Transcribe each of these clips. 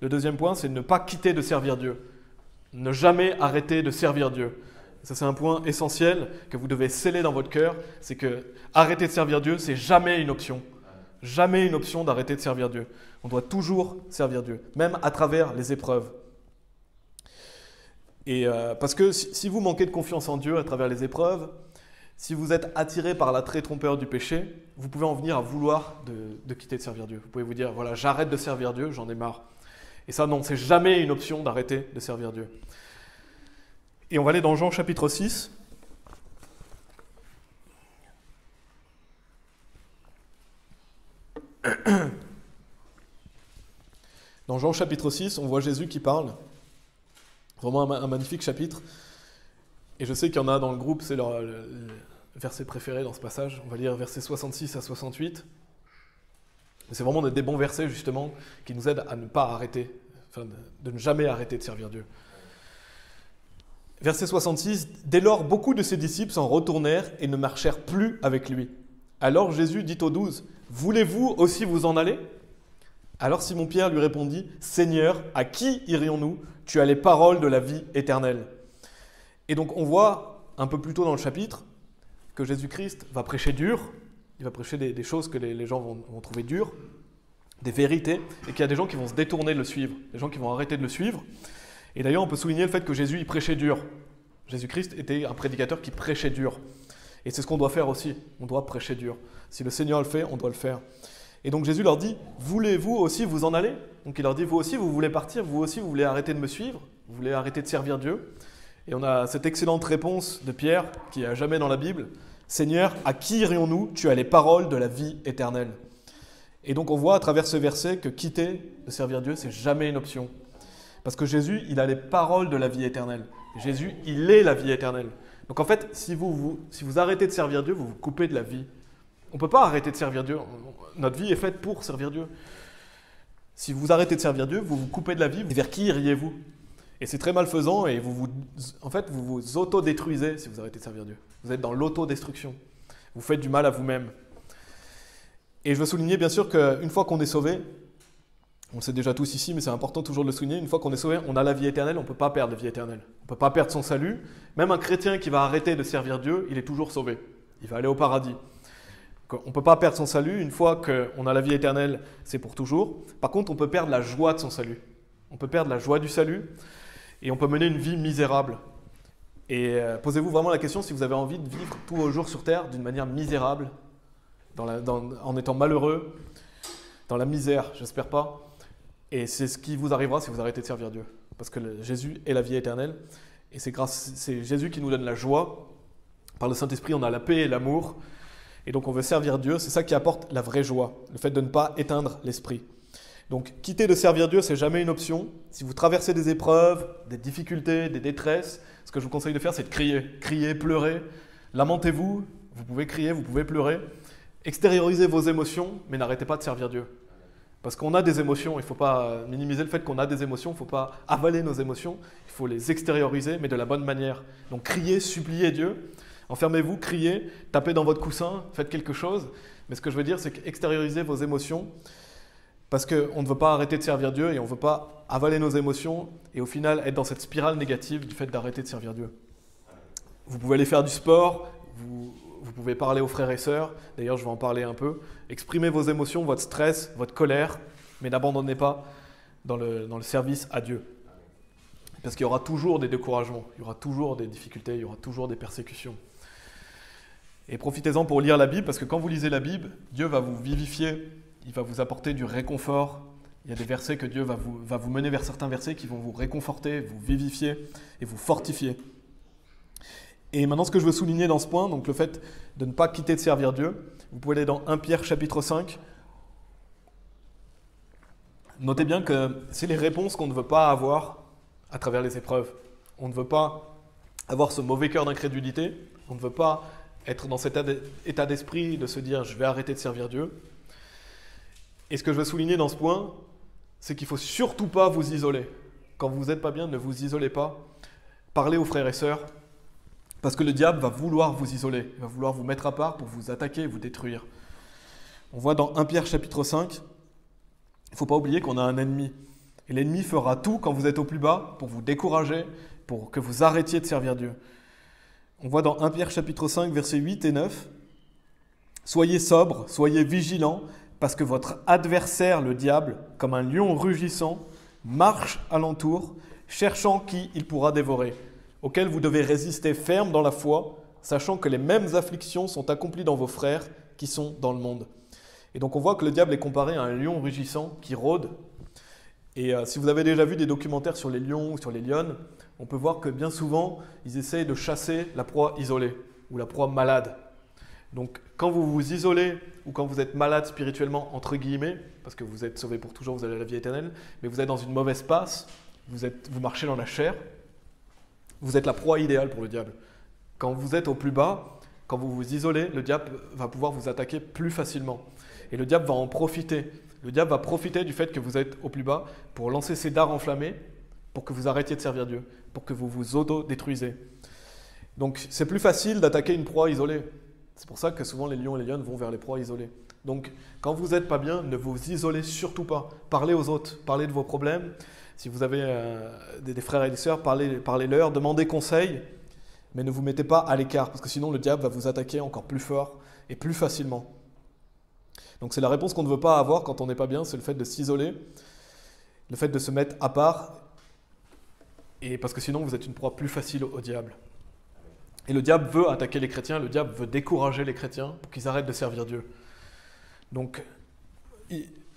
Le deuxième point, c'est de ne pas quitter de servir Dieu. Ne jamais arrêter de servir Dieu. Ça, c'est un point essentiel que vous devez sceller dans votre cœur. C'est que arrêter de servir Dieu, c'est jamais une option. Jamais une option d'arrêter de servir Dieu. On doit toujours servir Dieu, même à travers les épreuves. Et parce que si vous manquez de confiance en Dieu à travers les épreuves, si vous êtes attiré par l'attrait trompeur du péché, vous pouvez en venir à vouloir de quitter de servir Dieu. Vous pouvez vous dire, voilà, j'arrête de servir Dieu, j'en ai marre. Et ça, non, c'est jamais une option d'arrêter de servir Dieu. Et on va aller dans Jean chapitre 6. Dans Jean chapitre 6, on voit Jésus qui parle. Vraiment un magnifique chapitre. Et je sais qu'il y en a dans le groupe, c'est leur verset préféré dans ce passage. On va lire versets 66 à 68. C'est vraiment des bons versets, justement, qui nous aident à ne pas arrêter, enfin, de ne jamais arrêter de servir Dieu. Verset 66, « Dès lors, beaucoup de ses disciples s'en retournèrent et ne marchèrent plus avec lui. Alors Jésus dit aux 12, « Voulez-vous aussi vous en aller ?» Alors Simon-Pierre lui répondit, « Seigneur, à qui irions-nous? Tu as les paroles de la vie éternelle. » Et donc on voit un peu plus tôt dans le chapitre que Jésus-Christ va prêcher dur, il va prêcher des choses que les gens vont trouver dures, des vérités, et qu'il y a des gens qui vont se détourner de le suivre, des gens qui vont arrêter de le suivre. Et d'ailleurs, on peut souligner le fait que Jésus, il prêchait dur. Jésus-Christ était un prédicateur qui prêchait dur. Et c'est ce qu'on doit faire aussi, on doit prêcher dur. Si le Seigneur le fait, on doit le faire. Et donc Jésus leur dit, voulez-vous aussi vous en aller? Donc il leur dit, vous aussi, vous voulez partir, vous aussi, vous voulez arrêter de me suivre, vous voulez arrêter de servir Dieu. Et on a cette excellente réponse de Pierre, qui est à jamais dans la Bible, Seigneur, à qui irions-nous? Tu as les paroles de la vie éternelle. Et donc on voit à travers ce verset que quitter de servir Dieu, c'est jamais une option. Parce que Jésus, il a les paroles de la vie éternelle. Jésus, il est la vie éternelle. Donc en fait, si vous arrêtez de servir Dieu, vous vous coupez de la vie. On ne peut pas arrêter de servir Dieu. Notre vie est faite pour servir Dieu. Si vous arrêtez de servir Dieu, vous vous coupez de la vie. Vers qui iriez-vous? Et c'est très malfaisant et vous vous autodétruisez si vous arrêtez de servir Dieu. Vous êtes dans l'autodestruction. Vous faites du mal à vous-même. Et je veux souligner bien sûr qu'une fois qu'on est sauvé, on le sait déjà tous ici, mais c'est important toujours de le souligner, une fois qu'on est sauvé, on a la vie éternelle, on ne peut pas perdre la vie éternelle. On ne peut pas perdre son salut. Même un chrétien qui va arrêter de servir Dieu, il est toujours sauvé. Il va aller au paradis. On ne peut pas perdre son salut. Une fois qu'on a la vie éternelle, c'est pour toujours. Par contre, on peut perdre la joie de son salut. On peut perdre la joie du salut et on peut mener une vie misérable. Et posez-vous vraiment la question si vous avez envie de vivre tous vos jours sur terre d'une manière misérable, en étant malheureux, dans la misère, j'espère pas. Et c'est ce qui vous arrivera si vous arrêtez de servir Dieu. Parce que Jésus est la vie éternelle. Et c'est Jésus qui nous donne la joie. Par le Saint-Esprit, on a la paix et l'amour. Et donc on veut servir Dieu. C'est ça qui apporte la vraie joie. Le fait de ne pas éteindre l'esprit. Donc quitter de servir Dieu, c'est jamais une option. Si vous traversez des épreuves, des difficultés, des détresses, ce que je vous conseille de faire, c'est de crier. Crier, pleurer. Lamentez-vous. Vous pouvez crier, vous pouvez pleurer. Extériorisez vos émotions, mais n'arrêtez pas de servir Dieu. Parce qu'on a des émotions, il ne faut pas minimiser le fait qu'on a des émotions, il ne faut pas avaler nos émotions, il faut les extérioriser, mais de la bonne manière. Donc criez, suppliez Dieu, enfermez-vous, criez, tapez dans votre coussin, faites quelque chose. Mais ce que je veux dire, c'est qu'extériorisez vos émotions, parce qu'on ne veut pas arrêter de servir Dieu et on ne veut pas avaler nos émotions et au final être dans cette spirale négative du fait d'arrêter de servir Dieu. Vous pouvez aller faire du sport, vous pouvez parler aux frères et sœurs, d'ailleurs je vais en parler un peu. Exprimez vos émotions, votre stress, votre colère, mais n'abandonnez pas dans le service à Dieu. Parce qu'il y aura toujours des découragements, il y aura toujours des difficultés, il y aura toujours des persécutions. Et profitez-en pour lire la Bible, parce que quand vous lisez la Bible, Dieu va vous vivifier, il va vous apporter du réconfort. Il y a des versets que Dieu va vous mener vers certains versets qui vont vous réconforter, vous vivifier et vous fortifier. Et maintenant, ce que je veux souligner dans ce point, donc le fait de ne pas quitter de servir Dieu, vous pouvez aller dans 1 Pierre chapitre 5. Notez bien que c'est les réponses qu'on ne veut pas avoir à travers les épreuves. On ne veut pas avoir ce mauvais cœur d'incrédulité, on ne veut pas être dans cet état d'esprit de se dire « je vais arrêter de servir Dieu ». Et ce que je veux souligner dans ce point, c'est qu'il ne faut surtout pas vous isoler. Quand vous n'êtes pas bien, ne vous isolez pas. Parlez aux frères et sœurs. Parce que le diable va vouloir vous isoler, il va vouloir vous mettre à part pour vous attaquer, vous détruire. On voit dans 1 Pierre chapitre 5, il ne faut pas oublier qu'on a un ennemi. Et l'ennemi fera tout quand vous êtes au plus bas pour vous décourager, pour que vous arrêtiez de servir Dieu. On voit dans 1 Pierre chapitre 5, versets 8 et 9, « Soyez sobres, soyez vigilants, parce que votre adversaire, le diable, comme un lion rugissant, marche alentour, cherchant qui il pourra dévorer, auquel vous devez résister ferme dans la foi, sachant que les mêmes afflictions sont accomplies dans vos frères qui sont dans le monde. » Et donc on voit que le diable est comparé à un lion rugissant qui rôde. Et si vous avez déjà vu des documentaires sur les lions ou sur les lionnes, on peut voir que bien souvent, ils essayent de chasser la proie isolée ou la proie malade. Donc quand vous vous isolez ou quand vous êtes malade spirituellement, entre guillemets, parce que vous êtes sauvé pour toujours, vous avez la vie éternelle, mais vous êtes dans une mauvaise passe, vous marchez dans la chair, vous êtes la proie idéale pour le diable. Quand vous êtes au plus bas, quand vous vous isolez, le diable va pouvoir vous attaquer plus facilement. Et le diable va en profiter. Le diable va profiter du fait que vous êtes au plus bas pour lancer ses dards enflammés, pour que vous arrêtiez de servir Dieu, pour que vous vous auto-détruisez. Donc c'est plus facile d'attaquer une proie isolée. C'est pour ça que souvent les lions et les lionnes vont vers les proies isolées. Donc quand vous n'êtes pas bien, ne vous isolez surtout pas. Parlez aux autres, parlez de vos problèmes. Si vous avez des frères et des sœurs, parlez-leur, demandez conseil, mais ne vous mettez pas à l'écart, parce que sinon le diable va vous attaquer encore plus fort et plus facilement. Donc c'est la réponse qu'on ne veut pas avoir quand on n'est pas bien, c'est le fait de s'isoler, le fait de se mettre à part, et parce que sinon vous êtes une proie plus facile au diable. Et le diable veut attaquer les chrétiens, le diable veut décourager les chrétiens pour qu'ils arrêtent de servir Dieu. Donc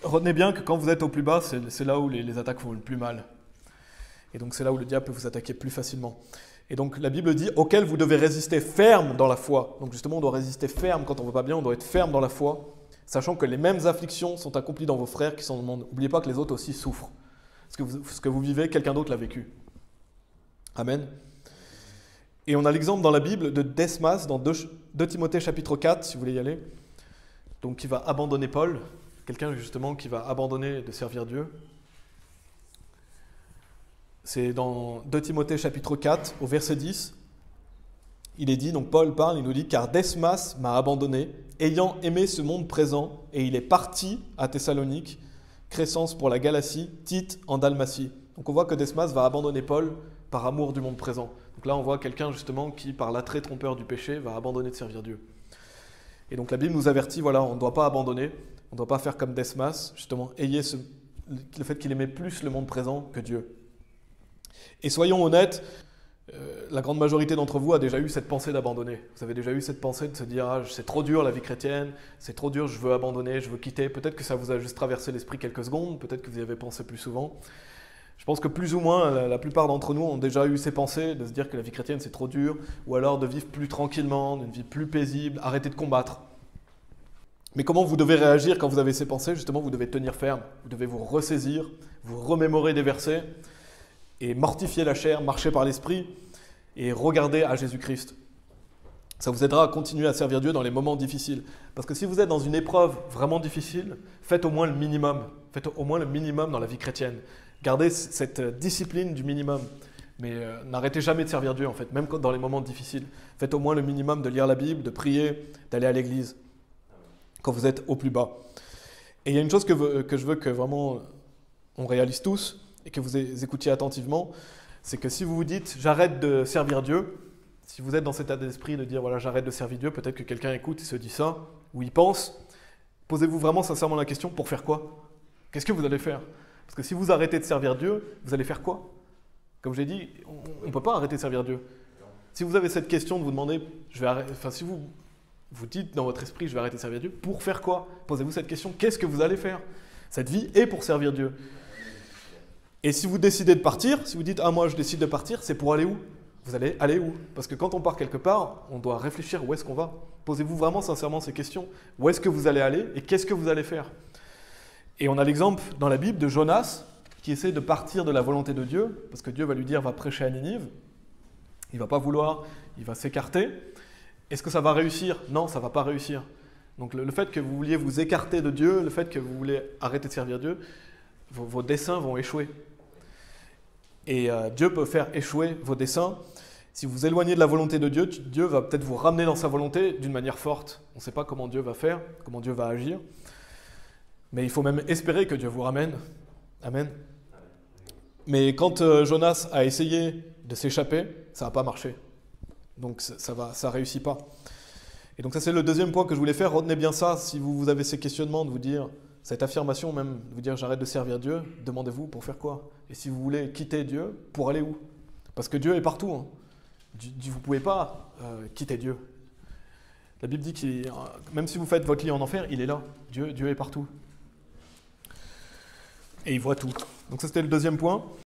retenez bien que quand vous êtes au plus bas, c'est là où les attaques font le plus mal. Et donc c'est là où le diable peut vous attaquer plus facilement. Et donc la Bible dit « auquel vous devez résister ferme dans la foi ». Donc justement on doit résister ferme quand on ne va pas bien, on doit être ferme dans la foi, sachant que les mêmes afflictions sont accomplies dans vos frères qui sont dans le monde. N'oubliez pas que les autres aussi souffrent. Ce que vous vivez, quelqu'un d'autre l'a vécu. Amen. Et on a l'exemple dans la Bible de Desmas, dans 2 Timothée chapitre 4, si vous voulez y aller, donc qui va abandonner Paul, quelqu'un justement qui va abandonner de servir Dieu. C'est dans 2 Timothée chapitre 4, au verset 10, il est dit, donc Paul parle, il nous dit « Car Desmas m'a abandonné, ayant aimé ce monde présent, et il est parti à Thessalonique, Crescence pour la Galatie, Tite en Dalmatie. » Donc on voit que Desmas va abandonner Paul par amour du monde présent. Donc là on voit quelqu'un justement qui, par l'attrait trompeur du péché, va abandonner de servir Dieu. Et donc la Bible nous avertit, voilà, on ne doit pas abandonner, on ne doit pas faire comme Desmas, justement, ayez le fait qu'il aimait plus le monde présent que Dieu. Et soyons honnêtes, la grande majorité d'entre vous a déjà eu cette pensée d'abandonner. Vous avez déjà eu cette pensée de se dire « Ah, c'est trop dur la vie chrétienne, c'est trop dur, je veux abandonner, je veux quitter ». Peut-être que ça vous a juste traversé l'esprit quelques secondes, peut-être que vous y avez pensé plus souvent. Je pense que plus ou moins, la plupart d'entre nous ont déjà eu ces pensées de se dire que la vie chrétienne c'est trop dur, ou alors de vivre plus tranquillement, d'une vie plus paisible, arrêter de combattre. Mais comment vous devez réagir quand vous avez ces pensées? Justement, vous devez tenir ferme, vous devez vous ressaisir, vous remémorer des versets, et mortifier la chair, marcher par l'esprit, et regarder à Jésus-Christ. Ça vous aidera à continuer à servir Dieu dans les moments difficiles. Parce que si vous êtes dans une épreuve vraiment difficile, faites au moins le minimum. Faites au moins le minimum dans la vie chrétienne. Gardez cette discipline du minimum. Mais n'arrêtez jamais de servir Dieu, en fait, même dans les moments difficiles. Faites au moins le minimum de lire la Bible, de prier, d'aller à l'église, quand vous êtes au plus bas. Et il y a une chose que je veux que vraiment on réalise tous, et que vous écoutiez attentivement, c'est que si vous vous dites « j'arrête de servir Dieu », si vous êtes dans cet état d'esprit de dire « voilà, j'arrête de servir Dieu », peut-être que quelqu'un écoute et se dit ça, ou il pense, posez-vous vraiment sincèrement la question « pour faire quoi ?» Qu'est-ce que vous allez faire? Parce que si vous arrêtez de servir Dieu, vous allez faire quoi? Comme j'ai dit, on ne peut pas arrêter de servir Dieu. Si vous avez cette question de vous demander « si vous dites dans votre esprit « je vais arrêter de servir Dieu », pour faire quoi? Posez-vous cette question, qu'est-ce que vous allez faire? Cette vie est pour servir Dieu. Et si vous décidez de partir, si vous dites « ah, moi je décide de partir », c'est pour aller où? Vous allez aller où? Parce que quand on part quelque part, on doit réfléchir où est-ce qu'on va. Posez-vous vraiment sincèrement ces questions. Où est-ce que vous allez aller et qu'est-ce que vous allez faire? Et on a l'exemple dans la Bible de Jonas qui essaie de partir de la volonté de Dieu, parce que Dieu va lui dire « va prêcher à Ninive ». Il ne va pas vouloir, il va s'écarter. Est-ce que ça va réussir? Non, ça ne va pas réussir. Donc le fait que vous vouliez vous écarter de Dieu, le fait que vous voulez arrêter de servir Dieu, vos desseins vont échouer. Et Dieu peut faire échouer vos desseins. Si vous vous éloignez de la volonté de Dieu, Dieu va peut-être vous ramener dans sa volonté d'une manière forte. On ne sait pas comment Dieu va faire, comment Dieu va agir. Mais il faut même espérer que Dieu vous ramène. Amen. Mais quand Jonas a essayé de s'échapper, ça n'a pas marché. Donc ça réussit pas. Et donc ça c'est le deuxième point que je voulais faire. Retenez bien ça, si vous avez ces questionnements de vous dire, cette affirmation même, de vous dire j'arrête de servir Dieu, demandez-vous pour faire quoi? Et si vous voulez quitter Dieu, pour aller où? Parce que Dieu est partout. Hein. Vous ne pouvez pas quitter Dieu. La Bible dit que même si vous faites votre lit en enfer, il est là. Dieu est partout. Et il voit tout. Donc ça c'était le deuxième point.